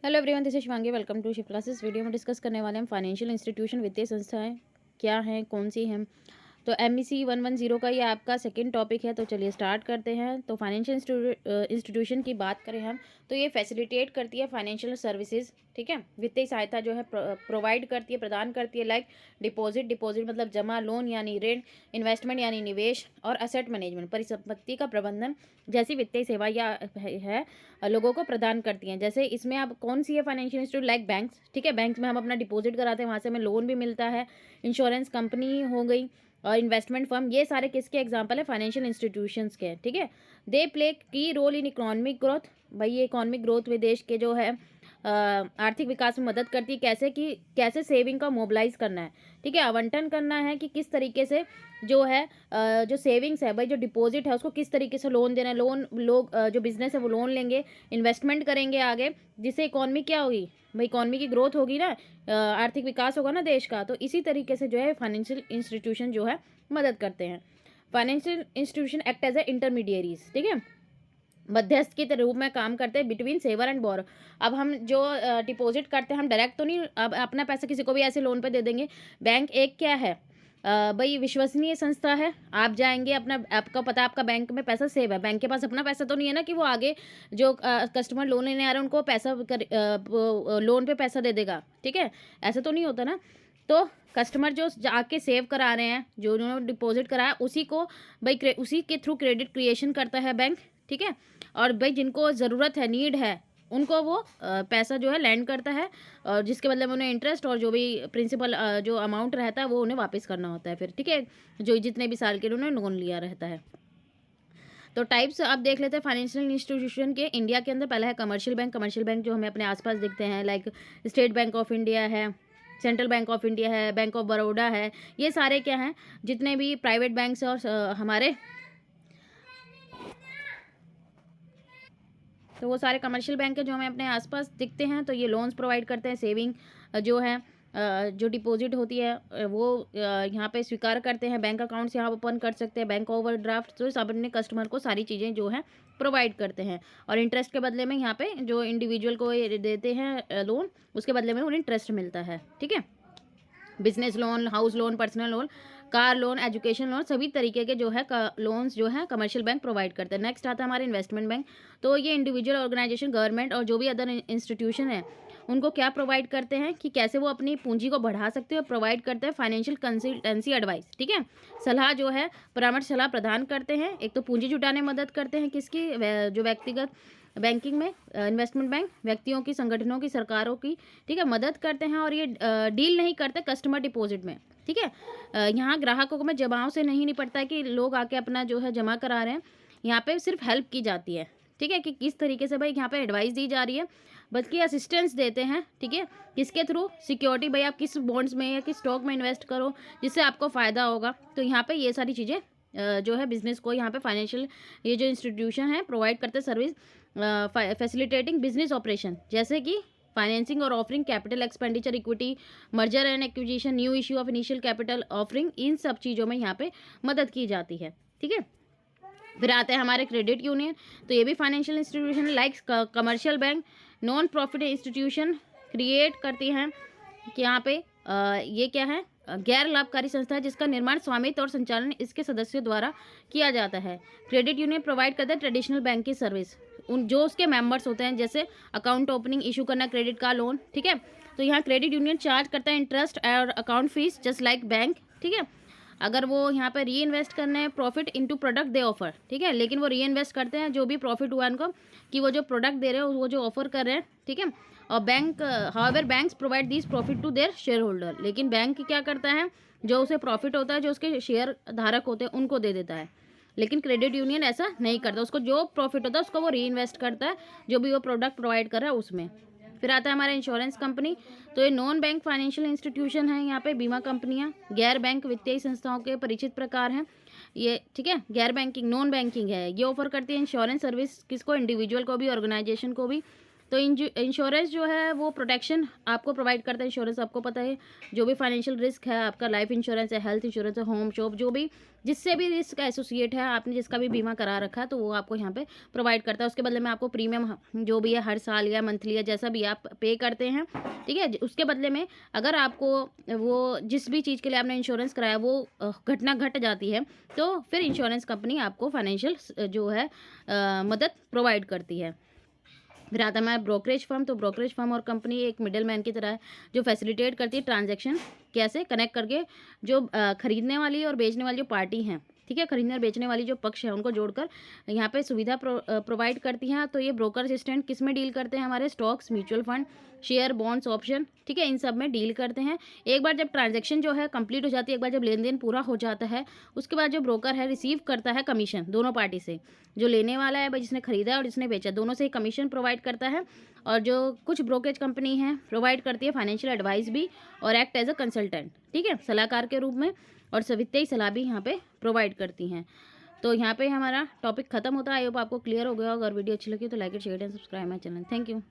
Hello everyone, this is Shivangi. Welcome to Shiv classes. Video में discuss करने वाले हम फाइनेंशियल इंस्टीट्यूशन, वित्तीय संस्थाएं क्या हैं, कौन सी हैं। तो MEC 110 का ये आपका सेकंड टॉपिक है। तो चलिए स्टार्ट करते हैं। तो फाइनेंशियल इंस्टीट्यूशन की बात करें हम, तो ये फैसिलिटेट करती है फाइनेंशियल सर्विसेज, ठीक है। वित्तीय सहायता जो है प्रोवाइड करती है, प्रदान करती है। लाइक डिपॉजिट, डिपॉजिट मतलब जमा, लोन यानी ऋण, इन्वेस्टमेंट यानी निवेश, और असेट मैनेजमेंट परिसंपत्ति का प्रबंधन जैसी वित्तीय सेवा या है लोगों को प्रदान करती हैं। जैसे इसमें आप कौन सी है फाइनेंशियल इंस्टीट्यूट, लाइक बैंक्स, ठीक है। बैंक्स में हम अपना डिपॉजिट कराते हैं, वहाँ से हमें लोन भी मिलता है। इंश्योरेंस कंपनी हो गई और इन्वेस्टमेंट फर्म, ये सारे किसके एग्जांपल है, फाइनेंशियल इंस्टीट्यूशंस के, ठीक है। दे प्ले की रोल इन इकोनॉमिक ग्रोथ। भाई ये इकोनॉमिक ग्रोथ में देश के जो है आर्थिक विकास में मदद करती है। कैसे सेविंग का मोबिलाइज करना है, ठीक है, आवंटन करना है कि किस तरीके से जो है जो सेविंग्स है, भाई जो डिपॉजिट है उसको किस तरीके से लोन देना है। लोन लोग जो बिजनेस है वो लोन लेंगे, इन्वेस्टमेंट करेंगे आगे, जिससे इकोनॉमी क्या होगी, भाई इकोनॉमी की ग्रोथ होगी ना, आर्थिक विकास होगा ना देश का। तो इसी तरीके से जो है फाइनेंशियल इंस्टीट्यूशन जो है मदद करते हैं। Financial institution act as a intermediaries, ठीक है, मध्यस्थ के रूप में काम करते हैं बिटवीन सेवर एंड बोरो। अब हम जो डिपॉजिट करते हैं, हम डायरेक्ट तो नहीं अब अपना पैसा किसी को भी ऐसे लोन पे दे देंगे। बैंक एक क्या है, भाई विश्वसनीय संस्था है। आप जाएंगे, अपना आपका पता, आपका बैंक में पैसा सेव है, बैंक के पास अपना पैसा तो नहीं है ना कि वो आगे जो कस्टमर लोन लेने आ रहे हैं उनको पैसा लोन पे पैसा दे देगा, ठीक है, ऐसा तो नहीं होता ना। तो कस्टमर जो जाके सेव करा रहे हैं, जो उन्होंने डिपॉजिट कराया, उसी को भाई उसी के थ्रू क्रेडिट क्रिएशन करता है बैंक, ठीक है। और भाई जिनको ज़रूरत है, नीड है, उनको वो पैसा जो है लैंड करता है, और जिसके बदले में उन्हें इंटरेस्ट और जो भी प्रिंसिपल जो अमाउंट रहता है वो उन्हें वापस करना होता है फिर, ठीक है, जो जितने भी साल के लिए उन्होंने लोन लिया रहता है। तो टाइप्स अब देख लेते हैं फाइनेंशियल इंस्टीट्यूशन के इंडिया के अंदर। पहला है कमर्शियल बैंक। कमर्शियल बैंक जो हमें अपने आसपास दिखते हैं, like state bank of India है, सेंट्रल बैंक ऑफ इंडिया है, बैंक ऑफ बड़ौदा है। ये सारे क्या हैं, जितने भी प्राइवेट बैंक्स और हमारे, तो वो सारे कमर्शियल बैंक है जो हमें अपने आसपास दिखते हैं। तो ये लोन्स प्रोवाइड करते हैं, सेविंग जो है जो डिपॉजिट होती है वो यहाँ पे स्वीकार करते हैं। बैंक अकाउंट्स यहाँ ओपन कर सकते हैं, बैंक ओवरड्राफ्ट, तो सब अपने कस्टमर को सारी चीज़ें जो है प्रोवाइड करते हैं। और इंटरेस्ट के बदले में यहाँ पे जो इंडिविजुअल को ये देते हैं लोन, उसके बदले में उन्हें इंटरेस्ट मिलता है, ठीक है। Business loan, house loan, personal loan, car loan, education loan, सभी तरीके के जो है लोन्स जो है कमर्शियल बैंक प्रोवाइड करते हैं। नेक्स्ट आता है हमारे इन्वेस्टमेंट बैंक। तो ये इंडिविजुअल, ऑर्गेनाइजेशन, गवर्नमेंट और जो भी अदर इंस्टीट्यूशन है उनको क्या प्रोवाइड करते हैं कि कैसे वो अपनी पूंजी को बढ़ा सकते हैं, और प्रोवाइड करते हैं फाइनेंशियल कंसल्टेंसी एडवाइस, ठीक है, सलाह जो है, परामर्श सलाह प्रदान करते हैं। एक तो पूंजी जुटाने में मदद करते हैं किसकी, जो व्यक्तिगत बैंकिंग में इन्वेस्टमेंट बैंक व्यक्तियों की, संगठनों की, सरकारों की, ठीक है, मदद करते हैं। और ये डील नहीं करते कस्टमर डिपॉजिट में, ठीक है। यहाँ ग्राहकों को में जमाओं से नहीं निपटता है कि लोग आके अपना जो है जमा करा रहे हैं। यहाँ पे सिर्फ हेल्प की जाती है, ठीक है, कि किस तरीके से भाई यहाँ पे एडवाइस दी जा रही है, बल्कि असिस्टेंस देते हैं, ठीक है। किसके थ्रू, सिक्योरिटी, भाई आप किस बॉन्ड्स में या किस स्टॉक में इन्वेस्ट करो जिससे आपको फ़ायदा होगा। तो यहाँ पे ये सारी चीज़ें जो है बिजनेस को यहाँ पे फाइनेंशियल ये जो इंस्टीट्यूशन है प्रोवाइड करते सर्विस, फैसिलिटेटिंग बिजनेस ऑपरेशन, जैसे कि फाइनेंसिंग और offering capital expenditure, equity, merger and acquisition, new issue of initial capital offering, इन सब चीज़ों में यहाँ पे मदद की जाती है, ठीक है। फिर आते हैं हमारे क्रेडिट यूनियन। तो ये भी financial institution like commercial bank, non profit institution create करती हैं कि यहाँ पे ये क्या है, गैर लाभकारी संस्था है जिसका निर्माण, स्वामित्व और संचालन इसके सदस्यों द्वारा किया जाता है। क्रेडिट यूनियन प्रोवाइड करता है ट्रेडिशनल बैंक की सर्विस, उन जो उसके मेंबर्स होते हैं, जैसे अकाउंट ओपनिंग, इशू करना क्रेडिट का लोन, ठीक है। तो यहाँ क्रेडिट यूनियन चार्ज करता है इंटरेस्ट और account fees just like bank, ठीक है। अगर वो यहाँ पे री इन्वेस्ट करने हैं प्रॉफिट इनटू प्रोडक्ट दे ऑफर, ठीक है, लेकिन वो री इन्वेस्ट करते हैं जो भी प्रॉफिट हुआ उनको, कि वो जो प्रोडक्ट दे रहे हैं वो जो ऑफर कर रहे हैं, ठीक है। और bank however banks provide this profit to their shareholder, लेकिन बैंक क्या करता है, जो उसे प्रॉफिट होता है, जो उसके शेयर धारक होते हैं उनको दे देता है। लेकिन क्रेडिट यूनियन ऐसा नहीं करता, उसको जो प्रॉफिट होता है उसको वो री इन्वेस्ट करता है, जो भी वो प्रोडक्ट प्रोवाइड कर रहा है उसमें। फिर आता है हमारा इंश्योरेंस कंपनी। तो ये नॉन बैंक फाइनेंशियल इंस्टीट्यूशन है, यहाँ पे बीमा कंपनियाँ, गैर बैंक वित्तीय संस्थाओं के परिचित प्रकार हैं ये, ठीक है। गैर बैंकिंग, नॉन बैंकिंग है, ये ऑफर करती है इंश्योरेंस सर्विस किसको, इंडिविजुअल को भी, ऑर्गेनाइजेशन को भी। तो इंश्योरेंस जो है वो प्रोटेक्शन आपको प्रोवाइड करता है। इंश्योरेंस आपको पता है, जो भी फाइनेंशियल रिस्क है, आपका लाइफ इंश्योरेंस है, हेल्थ इंश्योरेंस है, होम शॉप, जो भी जिससे भी रिस्क एसोसिएट है, आपने जिसका भी बीमा करा रखा है, तो वो आपको यहाँ पे प्रोवाइड करता है। उसके बदले में आपको प्रीमियम जो भी है हर साल या मंथली या जैसा भी आप पे करते हैं, ठीक है। उसके बदले में अगर आपको वो जिस भी चीज़ के लिए आपने इंश्योरेंस कराया वो घटना घट जाती है, तो फिर इंश्योरेंस कंपनी आपको फाइनेंशियल जो है मदद प्रोवाइड करती है। फिर आता है ब्रोकरेज फर्म। तो ब्रोकरेज फर्म और कंपनी एक मिडिल मैन की तरह है, जो फैसिलिटेट करती है ट्रांजैक्शन, कैसे कनेक्ट करके जो खरीदने वाली और बेचने वाली जो पार्टी हैं, ठीक है, खरीदने और बेचने वाली जो पक्ष है उनको जोड़कर यहाँ पे सुविधा प्रोवाइड करती हैं। तो ये ब्रोकर असिस्टेंट किस में डील करते हैं, हमारे stocks, mutual fund, share, bonds, option, ठीक है, इन सब में डील करते हैं। एक बार जब ट्रांजैक्शन जो है कंप्लीट हो जाती है, एक बार जब लेन देन पूरा हो जाता है, उसके बाद जो ब्रोकर है रिसीव करता है कमीशन दोनों पार्टी से, जो लेने वाला है भाई, जिसने खरीदा है और जिसने बेचा, दोनों से ही कमीशन प्रोवाइड करता है। और जो कुछ ब्रोकरेज कंपनी है प्रोवाइड करती है फाइनेंशियल एडवाइस भी और एक्ट एज अ कंसल्टेंट, ठीक है, सलाहकार के रूप में, और वित्तीय सलाह भी यहाँ पे प्रोवाइड करती हैं। तो यहाँ पे हमारा टॉपिक खत्म होता है। आई होप आपको क्लियर हो गया होगा। अगर वीडियो अच्छी लगी तो like and share and subscribe my channel. Thank you.